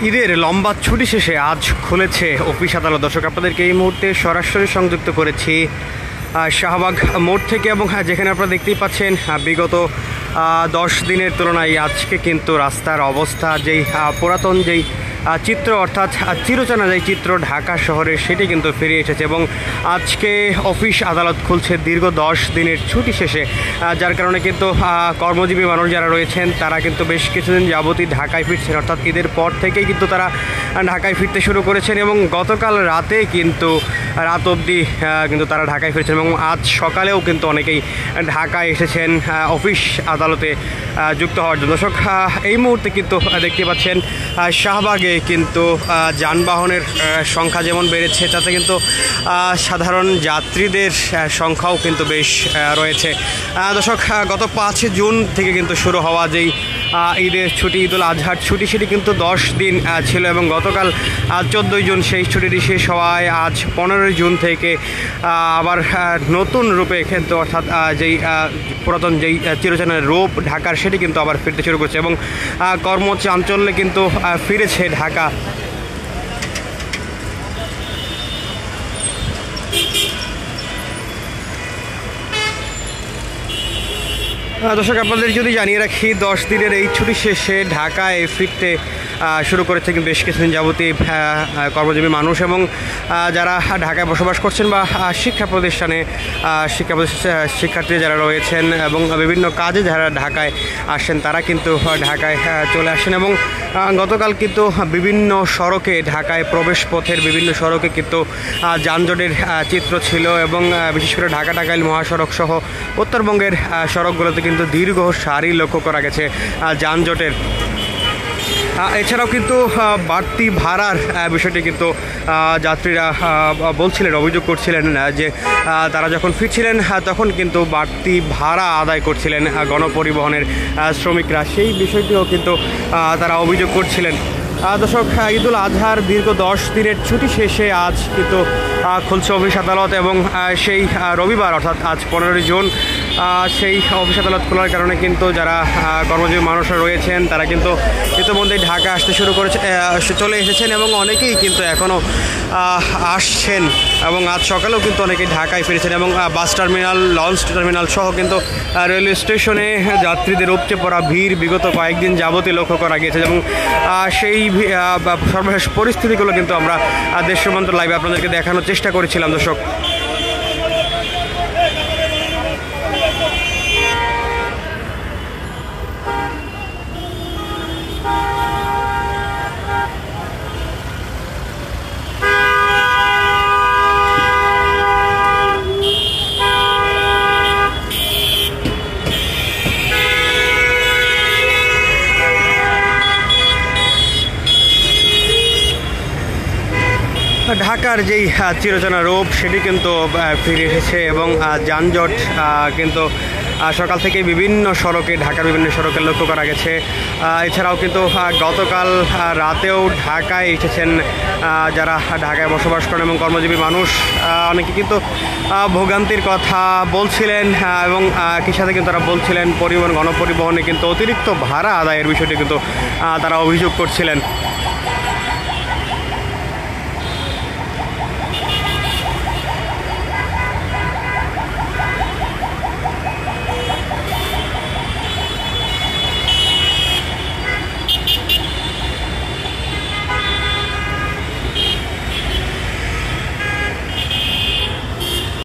ঈদের লম্বা ছুটি শেষে আজ খুলেছে অফিস আদালত। দর্শক, আপনাদেরকে এই মুহূর্তে সরাসরি সংযুক্ত করেছি শাহবাগ মোড় থেকে, এবং যেখানে আপনারা দেখতেই পাচ্ছেন বিগত 10 দিনের তুলনায় আজকে কিন্তু রাস্তার অবস্থা যেই পুরাতন যেই চিত্র অর্থাৎ চিরচেনা যেই চিত্র ঢাকা শহরের, সেটি কিন্তু ফিরে এসেছে। এবং আজকে অফিস আদালত খুলছে দীর্ঘ 10 দিনের ছুটি শেষে, যার কারণে কিন্তু কর্মজীবী মানুষ যারা রয়েছেন তারা কিন্তু বেশ কিছুদিন যাবতই ঢাকায় ফিরছেন, অর্থাৎ ঈদের পর থেকেই কিন্তু তারা ঢাকায় ফিরতে শুরু করেছেন। এবং গতকাল রাতে কিন্তু রাত অবধি কিন্তু তারা ঢাকায় ফিরছেন, এবং আজ সকালেও কিন্তু অনেকেই ঢাকায় এসেছেন অফিস আদালতে যুক্ত হওয়ার জন্য। দর্শক, এই মুহূর্তে কিন্তু দেখতে পাচ্ছেন শাহবাগে কিন্তু যানবাহনের সংখ্যা যেমন বেড়েছে, তাতে কিন্তু সাধারণ যাত্রীদের সংখ্যাও কিন্তু বেশ রয়েছে। দর্শক, গত 5 জুন থেকে কিন্তু শুরু হওয়া যেই ঈদের ছুটি, ঈদুল আজহার ছুটি, সেটি কিন্তু 10 দিন ছিল, এবং গতকাল 14 জুন সেই ছুটিটি শেষ হওয়ায় আজ 15 জুন থেকে আবার নতুন রূপে কিন্তু অর্থাৎ যেই পুরাতন যেই চিরচেনার রূপ ঢাকার, সেটি কিন্তু আবার ফিরতে শুরু করছে, এবং কর্মচাঞ্চল্যে কিন্তু ফিরেছে ঢাকা। দর্শক, আপনাদের যদি জানিয়ে রাখি, 10 দিনের এই ছুটি শেষে ঢাকায় ফিরতে শুরু করেছে কিন্তু বেশ কিছুদিন যাবতীয় কর্মজীবী মানুষ, এবং যারা ঢাকায় বসবাস করছেন বা শিক্ষা প্রতিষ্ঠানে শিক্ষার্থী যারা রয়েছেন এবং বিভিন্ন কাজে যারা ঢাকায় আসেন, তারা কিন্তু ঢাকায় চলে আসেন। এবং গতকাল কিন্তু বিভিন্ন সড়কে, ঢাকায় প্রবেশ পথের বিভিন্ন সড়কে কিন্তু যানজটের চিত্র ছিল, এবং বিশেষ করে ঢাকা টাঙ্গাইল মহাসড়ক সহ উত্তরবঙ্গের সড়কগুলোতে কিন্তু দীর্ঘ সারি লক্ষ্য করা গেছে যানজটের। এছাড়াও কিন্তু বাড়তি ভাড়ার বিষয়টি কিন্তু যাত্রীরা বলছিলেন, অভিযোগ করছিলেন যে তারা যখন ফিরছিলেন তখন কিন্তু বাড়তি ভাড়া আদায় করছিলেন গণপরিবহনের শ্রমিকরা, সেই বিষয়টিও কিন্তু তারা অভিযোগ করছিলেন। দর্শক, ঈদুল আজহার দীর্ঘ 10 দিনের ছুটি শেষে আজ কিন্তু খুলছে অফিস আদালত, এবং সেই রবিবার অর্থাৎ আজ 15 জুন সেই অফিস আদালত খোলার কারণে কিন্তু যারা কর্মজীবী মানুষরা রয়েছেন তারা কিন্তু ইতিমধ্যে ঢাকা আসতে শুরু করেছে, চলে এসেছেন, এবং অনেকেই কিন্তু এখনও আসছেন, এবং আজ সকালেও কিন্তু অনেকেই ঢাকায় ফিরেছেন। এবং বাস টার্মিনাল, লঞ্চ টার্মিনাল সহ কিন্তু রেলওয়ে স্টেশনে যাত্রীদের উপচে পড়া ভিড় বিগত কয়েকদিন যাবতীয় লক্ষ্য করা গিয়েছে, এবং সেই সর্বশেষ পরিস্থিতিগুলো কিন্তু আমরা দেশ সীমান্ত লাইভে আপনাদেরকে দেখানোর চেষ্টা করেছিলাম। দর্শক, ঢাকার যেই চিরচেনা রূপ সেটি কিন্তু ফিরে এসেছে, এবং যানজট কিন্তু সকাল থেকে বিভিন্ন সড়কে, ঢাকার বিভিন্ন সড়কে লক্ষ্য করা গেছে। এছাড়াও কিন্তু গতকাল রাতেও ঢাকায় এসেছেন যারা ঢাকায় বসবাস করেন এবং কর্মজীবী মানুষ, অনেকে কিন্তু ভোগান্তির কথা বলছিলেন, এবং একই সাথে কিন্তু তারা বলছিলেন গণপরিবহনে কিন্তু অতিরিক্ত ভাড়া আদায়ের বিষয়টি কিন্তু তারা অভিযোগ করছিলেন।